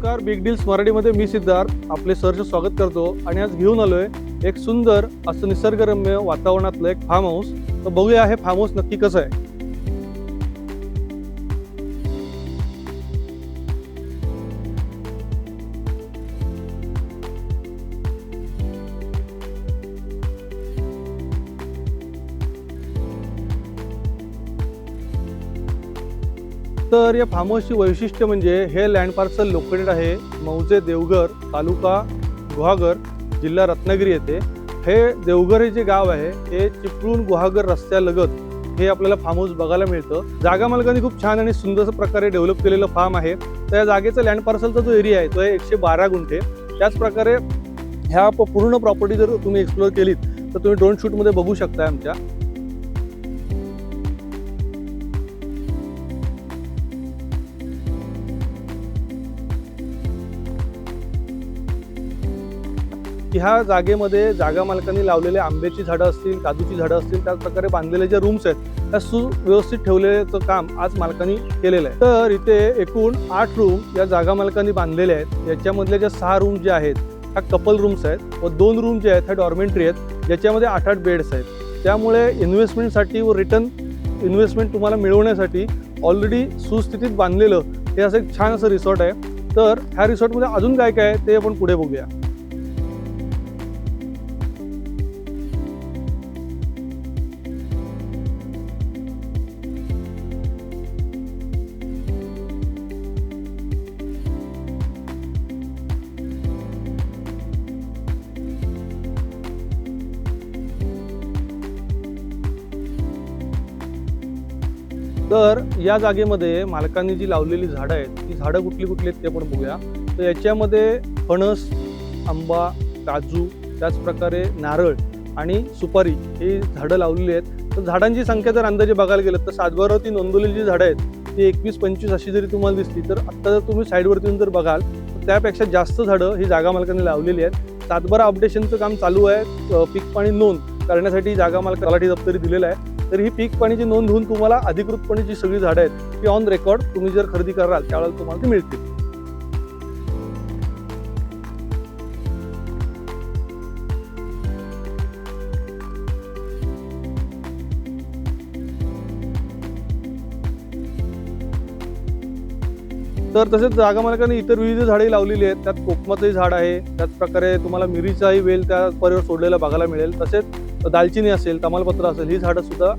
नमस्कार, big deals मराठीमध्ये मी सिद्धार्थ आपले सहर्ष स्वागत करतो आणि आज घेऊन आलोय एक सुंदर असं निसर्गरम्य वातावरणातलं एक फार्म हाऊस. तर बघूया हे फार्म हाऊस नक्की कसं आहे. तर या फार्म हाऊसची वैशिष्ट्य म्हणजे हे लँड पार्सल लोकेटेड आहे मौजे देवघर, तालुका गुहागर, जिल्हा रत्नागिरी येथे. हे देवघर हे जे गाव आहे हे चिपळूण गुहागर रस्त्यालगत हे आपल्याला फार्म हाऊस बघायला मिळतं. जागा मालकांनी खूप छान आणि सुंदर प्रकारे डेव्हलप केलेलं फार्म आहे. तर या जागेचा लँड पार्सलचा जो एरिया आहे तो आहे 112 गुंठे. त्याच प्रकारे ह्या पूर्ण प्रॉपर्टी जर तुम्ही एक्सप्लोर केलीत तर तुम्ही ड्रोन शूटमध्ये बघू शकता आमच्या. ह्या जागेमध्ये जागा मालकांनी लावलेले आंब्याची झाडं असतील, काजूची झाडं असतील, त्याच प्रकारे बांधलेले जे रूम्स आहेत त्या सुव्यवस्थित ठेवलेलं काम आज मालकांनी केलेलं आहे. तर इथे एकूण 8 रूम या जागा मालकांनी बांधलेले आहेत. याच्यामधले ज्या 6 रूम जे आहेत ह्या कपल रूम्स आहेत व 2 रूम जे आहेत ह्या डॉर्मेंटरी आहेत ज्याच्यामध्ये 8-8 बेड्स आहेत. त्यामुळे इन्व्हेस्टमेंटसाठी व रिटर्न इन्व्हेस्टमेंट तुम्हाला मिळवण्यासाठी ऑलरेडी सुस्थितीत बांधलेलं हे असं एक छान असं रिसॉर्ट आहे. तर ह्या रिसॉर्टमध्ये अजून काय काय आहे ते आपण पुढे बघूया. तर या जागेमध्ये मालकांनी जी लावलेली झाडं आहेत ती झाडं कुठली कुठली आहेत ते पण बघूया. तर याच्यामध्ये फणस, आंबा, काजू, त्याचप्रकारे नारळ आणि सुपारी ही झाडं लावलेली आहेत. तर झाडांची संख्या जर अंदाजे बघायला गेलं तर सातबारावरती नोंदवलेली जी झाडं आहेत ती 21-25 अशी जरी तुम्हाला दिसली तर आत्ता जर तुम्ही साईडवरती येऊन जर बघाल तर त्यापेक्षा जास्त झाडं ही जागा मालकांनी लावलेली आहेत. सातबारा अपडेशनचं काम चालू आहे. पीक पाणी नोंद करण्यासाठी जागा मालक तलाठी दप्तरी दिलेलं आहे. तर ही पीक पाणीची नोंद होऊन तुम्हाला अधिकृतपणे जी सगळी झाडं आहेत ती ऑन रेकॉर्ड तुम्ही जर खरेदी कराल त्यावेळेला तुम्हाला ती मिळतील. तर तसेच जागा मालकांनी इतर विविध झाडे लावलेली आहेत. त्यात कोकमाचंही झाड आहे. त्याच प्रकारे तुम्हाला मिरीचाही वेल त्या परिवर सोडलेला बघायला मिळेल. तसेच दालचिनी असेल, तमालपत्र असेल ही झाडं सुद्धा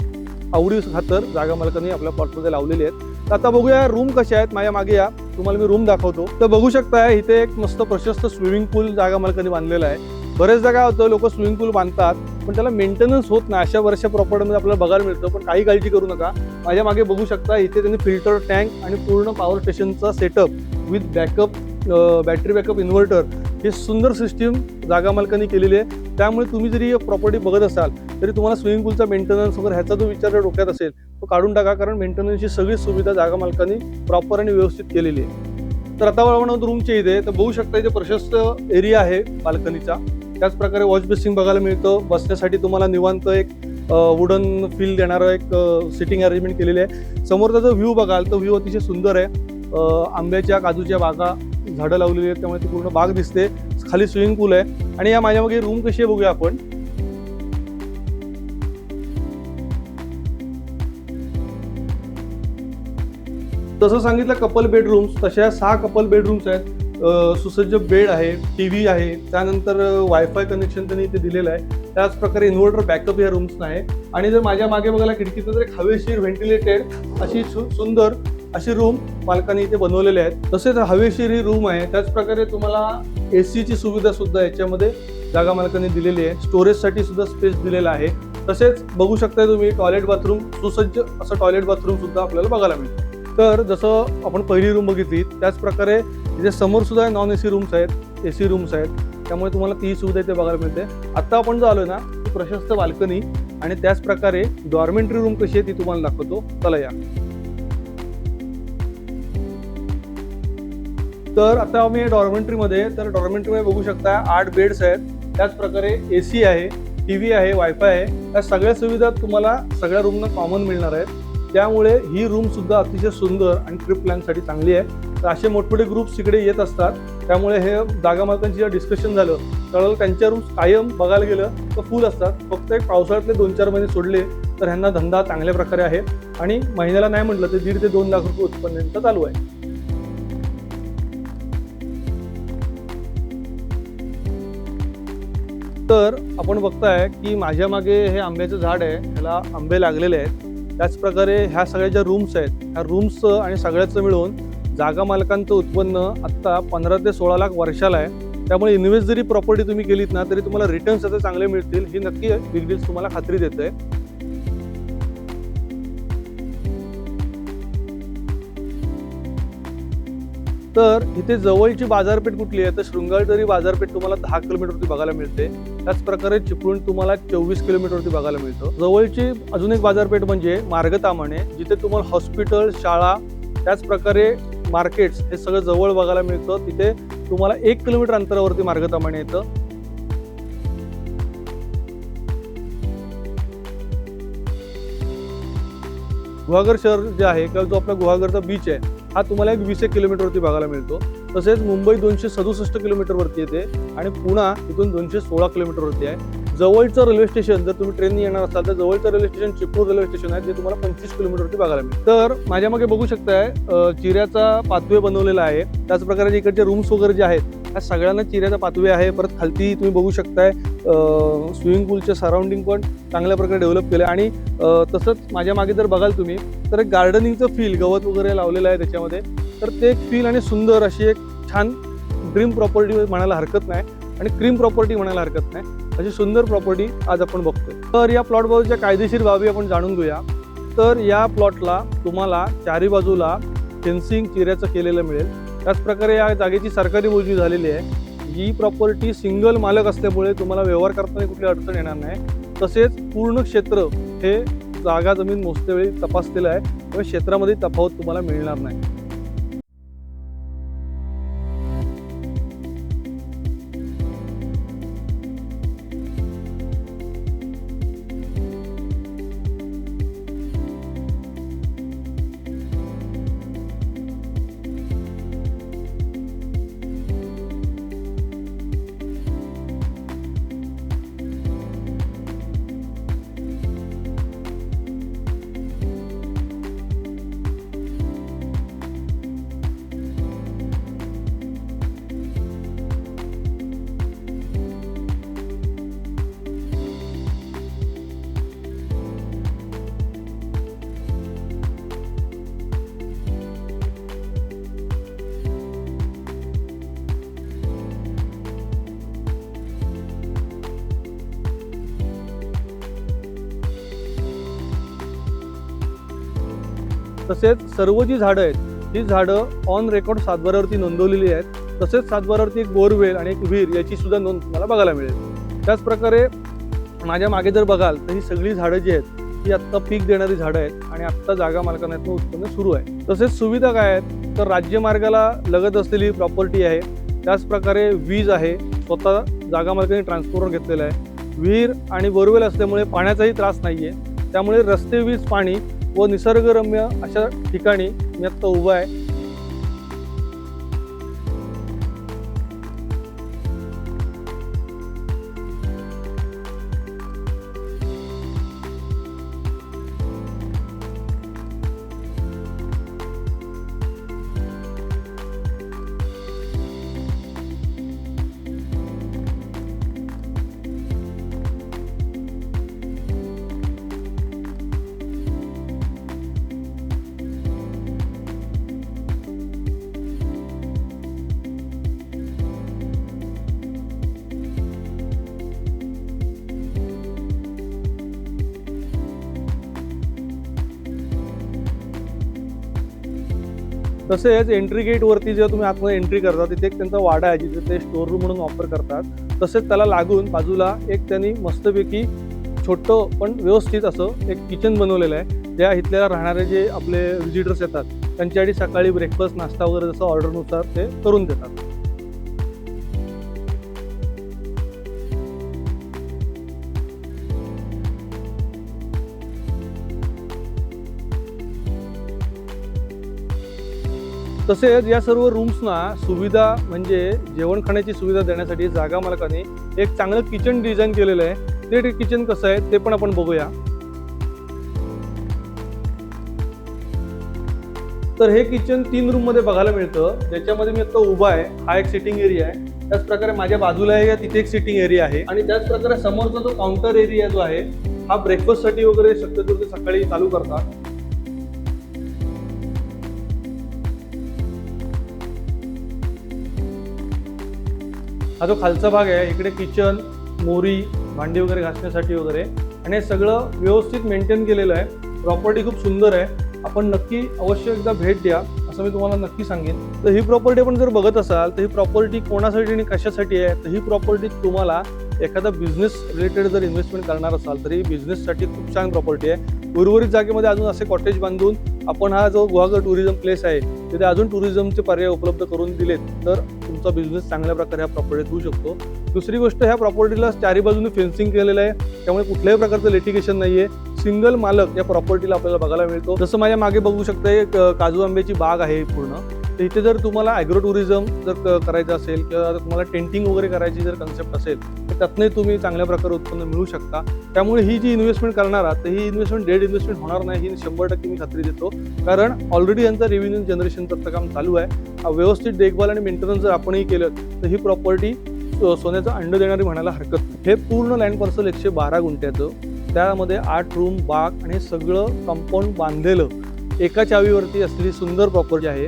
आवडी खातर जागा मालकांनी आपल्या प्लॉटमध्ये लावलेली आहेत. तर आता बघूया रूम कशा आहेत. माझ्या मागे या, तुम्हाला मी रूम दाखवतो. तर बघू शकता इथे एक मस्त प्रशस्त स्विमिंग पूल जागा मालकांनी बांधलेला आहे. बरेचदा काय होतं लोक स्विमिंग पूल बांधतात पण त्याला मेंटेनन्स होत नाही. अशा वर्षा प्रॉपर्टीमध्ये आपल्याला बघायला मिळतं. पण काही काळजी करू नका. माझ्या मागे बघू शकता इथे त्यांनी फिल्टर टँक आणि पूर्ण पॉवर स्टेशनचा setup with backup battery backup inverter ही सुंदर सिस्टीम जागा मालकांनी केलेली आहे. त्यामुळे तुम्ही जरी प्रॉपर्टी बघत असाल तरी तुम्हाला स्विमिंग पूलचा मेंटेनन्स वगैरे ह्याचा जो विचार डोक्यात असेल तो काढून टाका. कारण मेंटेनन्सची सगळी सुविधा जागा मालकांनी प्रॉपर आणि व्यवस्थित केलेली आहे. तर आता आपण रूमच्या इथे तर बघू शकता इथे प्रशस्त एरिया आहे बाल्कनीचा. त्याच प्रकारे वॉश बेसिंग बघायला मिळतं. बसण्यासाठी तुम्हाला निवांत एक वुडन फील देणारं एक सिटिंग अरेंजमेंट केलेली आहे. समोरचा जो व्ह्यू बघाल तो व्ह्यू अतिशय सुंदर आहे. आंब्याच्या काजूच्या बागा झाडं लावलेली आहेत त्यामुळे ती पूर्ण बाग दिसते. खाली स्विमिंग पूल आहे. आणि या माझ्या मागे रूम कशी आहे बघूया आपण. तसं सांगितलं कपल बेडरूम्स तशा 6 कपल बेडरूम्स आहेत. सुसज्ज बेड आहे, टीव्ही आहे, त्यानंतर वायफाय कनेक्शन त्यांनी इथे दिलेलं आहे. त्याच प्रकारे इन्व्हर्टर बॅकअप या रूम्स आहे. आणि जर माझ्या मागे बघायला खिडकीतून तर एक हवेशीर व्हेंटिलेटेड अशी सुंदर अशी रूम मालकांनी इथे बनवलेले आहेत. तसेच हवेशीर ही रूम आहे. त्याच प्रकारे तुम्हाला एसीची सुविधा सुद्धा याच्यामध्ये जागा मालकांनी दिलेली आहे. स्टोरेजसाठी सुद्धा स्पेस दिलेला आहे. तसेच बघू शकता तुम्ही टॉयलेट बाथरूम सुसज्ज असं टॉयलेट बाथरूम सुद्धा आपल्याला बघायला मिळतं. तर जसं आपण पहिली रूम बघितली त्याच प्रकारे इथे समोर सुद्धा नॉन एसी रूम्स आहेत, एसी रूम्स आहेत. त्यामुळे तुम्हाला ती सुविधा इथे बघायला मिळते. आता आपण जो आलोय ना ती प्रशस्त बाल्कनी आणि त्याच प्रकारे डॉर्मेंटरी रूम कशी आहे ती तुम्हाला दाखवतो. चला या. तर आता आम्ही डॉर्मेंटरीमध्ये बघू शकता 8 बेड्स आहेत. त्याच प्रकारे एसी आहे, टीव्ही आहे, वायफाय आहे. या सगळ्या सुविधा तुम्हाला सगळ्या रूमना कॉमन मिळणार आहेत. त्यामुळे ही रूम सुद्धा अतिशय सुंदर आणि ट्रिप प्लॅनसाठी चांगली आहे. तर असे मोठमोठे ग्रुप्स इकडे येत असतात. त्यामुळे हे जागा मालकांची जेव्हा डिस्कशन झालं त्यावेळेला त्यांच्या रूम्स कायम बघायला गेलं तर फुल असतात. फक्त एक पावसाळ्यातले 2-4 महिने सोडले तर ह्यांना धंदा चांगल्या प्रकारे आहे आणि महिन्याला नाही म्हटलं तर 1.5 ते 2 लाख रुपये उत्पन्न यांचं चालू आहे. तर आपण बघताय की माझ्या मागे हे आंब्याचं झाड आहे, ह्याला आंबे लागलेले आहेत. त्याचप्रकारे ह्या सगळ्या ज्या रूम्स आहेत, ह्या रूम्सचं आणि सगळ्याचं मिळून जागा मालकांचं उत्पन्न आत्ता 15 ते 16 लाख वर्षाला आहे. त्यामुळे इन्व्हेस्ट जरी प्रॉपर्टी तुम्ही केलीत ना तरी तुम्हाला रिटर्न्स त्याचे चांगले मिळतील, ही नक्की बिग डील्स तुम्हाला खात्री देते. तर इथे जवळची बाजारपेठ कुठली आहे तर शृंगारटरी बाजारपेठ तुम्हाला 10 किलोमीटरवरती बघायला मिळते. त्याचप्रकारे चिपळूण तुम्हाला 24 किलोमीटरवरती बघायला मिळतं. जवळची अजून एक बाजारपेठ म्हणजे मार्गतामाणे, जिथे तुम्हाला हॉस्पिटल, शाळा, त्याचप्रकारे मार्केट्स हे सगळं जवळ बघायला मिळतं. तिथे तुम्हाला 1 किलोमीटर अंतरावरती मार्गतामाणे येतं. गुहागर शहर जे आहे किंवा जो आपला गुहागरचा बीच आहे हा तुम्हाला एक 20 किलोमीटरवरती बघायला मिळतो. तसेच मुंबई 267 किलोमीटरवरती येते आणि पुणा इथून 216 किलोमीटरवरती आहे. जवळचं रेल्वे स्टेशन जर तुम्ही ट्रेनने येणार असाल तर जवळचं railway station Chiplun railway station आहे, जे तुम्हाला 25 किलोमीटरवरती बघायला मिळतं. तर माझ्या मागे बघू शकताय चिऱ्याचा पाथवे बनवलेला आहे. त्याचप्रकारे इकडचे रूम्स वगैरे जे आहेत ह्या सगळ्यांना चिऱ्याचा पाथवे आहे. परत खालती तुम्ही बघू शकताय स्विमिंग पूलच्या सराउंडिंग पण चांगल्या प्रकारे डेव्हलप केलं आणि तसंच माझ्या मागे जर बघाल तुम्ही तर एक गार्डनिंगचं फील, गवत वगैरे लावलेलं आहे त्याच्यामध्ये. तर ते एक फील आणि सुंदर अशी एक छान ड्रीम प्रॉपर्टी म्हणायला हरकत नाही आणि क्रीम प्रॉपर्टी म्हणायला हरकत नाही, अशी सुंदर प्रॉपर्टी आज आपण बघतोय. तर या प्लॉटबाजूच्या कायदेशीर बाबी आपण जाणून घेऊया. तर या प्लॉटला तुम्हाला चारी बाजूला फेन्सिंग चिऱ्याचं केलेलं मिळेल. त्याचप्रकारे या जागेची सरकारी मोजणी झालेली आहे. ही प्रॉपर्टी सिंगल मालक असल्यामुळे तुम्हाला व्यवहार करताना कुठली अडचण येणार नाही. तसेच पूर्ण क्षेत्र हे जागा जमीन मोजतेवेळी तपासलेलं आहे, त्यामुळे क्षेत्रामध्ये तफावत तुम्हाला मिळणार नाही. तसेच सर्व जी झाडं आहेत ही झाडं ऑन रेकॉर्ड सातबारावरती नोंदवलेली आहेत. तसेच सातबारावरती एक बोरवेल आणि एक विहीर याची सुद्धा नोंद तुम्हाला बघायला मिळेल. त्याचप्रकारे माझ्या मागे जर बघाल तर ही सगळी झाडं जी आहेत ही आत्ता पीक देणारी झाडं आहेत आणि आत्ता जागा मालकांना उत्पन्न सुरू आहे. तसेच सुविधा काय आहेत तर राज्यमार्गाला लगत असलेली प्रॉपर्टी आहे. त्याचप्रकारे वीज आहे, स्वतः जागा मालकांनी ट्रान्सफॉर्मर घेतलेला आहे. विहीर आणि बोरवेल असल्यामुळे पाण्याचाही त्रास नाही आहे. त्यामुळे रस्ते, वीज, पाणी व निसर्गरम्य अशा ठिकाणी मी आत्ता उभा आहे. तसेच एंट्री गेटवरती जेव्हा तुम्ही आतमध्ये एंट्री करता तिथे एक त्यांचा वाडा आहे जिथे ते स्टोर रूम म्हणून वापर करतात. तसेच त्याला लागून बाजूला एक त्यांनी मस्तपैकी छोटं पण व्यवस्थित असं एक किचन बनवलेलं आहे. ज्या इथल्या राहणारे जे आपले व्हिजिटर्स येतात त्यांच्यासाठी सकाळी ब्रेकफास्ट, नाश्ता वगैरे जसं ऑर्डरनुसार ते करून देतात. तसेच या सर्व रूम्सना सुविधा म्हणजे जेवण खाण्याची सुविधा देण्यासाठी जागा मालकाने एक चांगलं किचन डिझाईन केलेलं आहे। ते किचन कसं आहे ते पण आपण बघूया। तर हे किचन 3 रूम मध्ये बघायला मिळतं, ज्याच्यामध्ये मी आता उभा आहे। हा एक सिटिंग एरिया आहे, त्याच प्रकारे माझ्या बाजूला आहे तिथे एक सिटिंग एरिया आहे आणि त्याच प्रकारे समोरचा जो काउंटर एरिया जो आहे हा ब्रेकफास्ट साठी वगैरे शक्यतो ते सकाळी चालू करतात। हा जो खालचा भाग आहे इकडे किचन, मोरी, भांडी वगैरे घासण्यासाठी वगैरे आणि हे सगळं व्यवस्थित मेंटेन केलेलं आहे। प्रॉपर्टी खूप सुंदर आहे, आपण नक्की अवश्य एकदा भेट द्या असं मी तुम्हाला नक्की सांगेन। तर ही प्रॉपर्टी आपण जर बघत असाल तर ही प्रॉपर्टी कोणासाठी आणि कशासाठी आहे, तर ही प्रॉपर्टी तुम्हाला एखादा बिझनेस रिलेटेड जर इन्व्हेस्टमेंट करणार असाल तर ही बिझनेससाठी खूप छान प्रॉपर्टी आहे। उर्वरित जागेमध्ये अजून असे कॉटेज बांधून आपण हा जो गुहागर टुरिझम प्लेस आहे तिथे अजून टुरिझमचे पर्याय उपलब्ध करून दिलेत तर तुमचा बिझनेस चांगल्या प्रकारे ह्या प्रॉपर्टीत होऊ शकतो। दुसरी गोष्ट, ह्या प्रॉपर्टीला चारी बाजूने फेन्सिंग केलेलं आहे, त्यामुळे कुठल्याही प्रकारचं लिटिगेशन नाहीये। सिंगल मालक या प्रॉपर्टीला आपल्याला बघायला मिळतो। जसं माझ्या मागे बघू शकता एक काजू आंब्याची बाग आहे पूर्ण। तर इथे जर तुम्हाला ॲग्रो टुरिझम जर करायचं असेल किंवा तुम्हाला टेंटिंग वगैरे करायची जर कन्सेप्ट असेल तर त्यातनंही तुम्ही चांगल्या प्रकारे उत्पन्न मिळू शकता। त्यामुळे ही जी इन्व्हेस्टमेंट करणार आहात तर ही इन्व्हेस्टमेंट डेड इन्व्हेस्टमेंट होणार नाही, ही 100% मी खात्री देतो। कारण ऑलरेडी यांचा रेव्हेन्यू जनरेशनचं काम चालू आहे। व्यवस्थित देखभाल आणि मेंटेनन्स जर आपणही केलं तर ही प्रॉपर्टी सोन्याचं अंड देणारी म्हणायला हरकत नाही। हे पूर्ण लँड पार्सल 112 गुंठ्याचं, त्यामध्ये 8 रूम, बाग आणि सगळं कंपाऊंड बांधलेलं एका चावीवरती असलेली सुंदर प्रॉपर्टी आहे।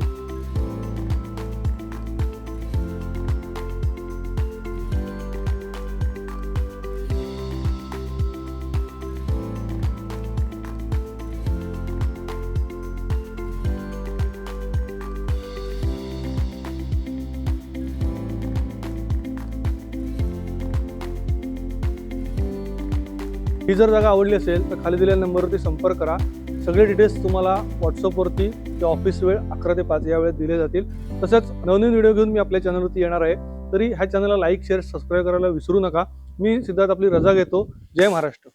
ही जर जागा आवडली असेल तर खाली दिलेल्या नंबरवरती संपर्क करा। सगळे डिटेल्स तुम्हाला व्हॉट्सअपवरती ते ऑफिस वेळ 11 ते 5 या वेळेत दिले जातील। तसंच नवनवीन व्हिडिओ घेऊन मी आपल्या चॅनलवरती येणार आहे, तरी ह्या चॅनलला लाईक, शेअर, सबस्क्राईब करायला विसरू नका। मी सिद्धार्थ आपली रजा घेतो। जय महाराष्ट्र।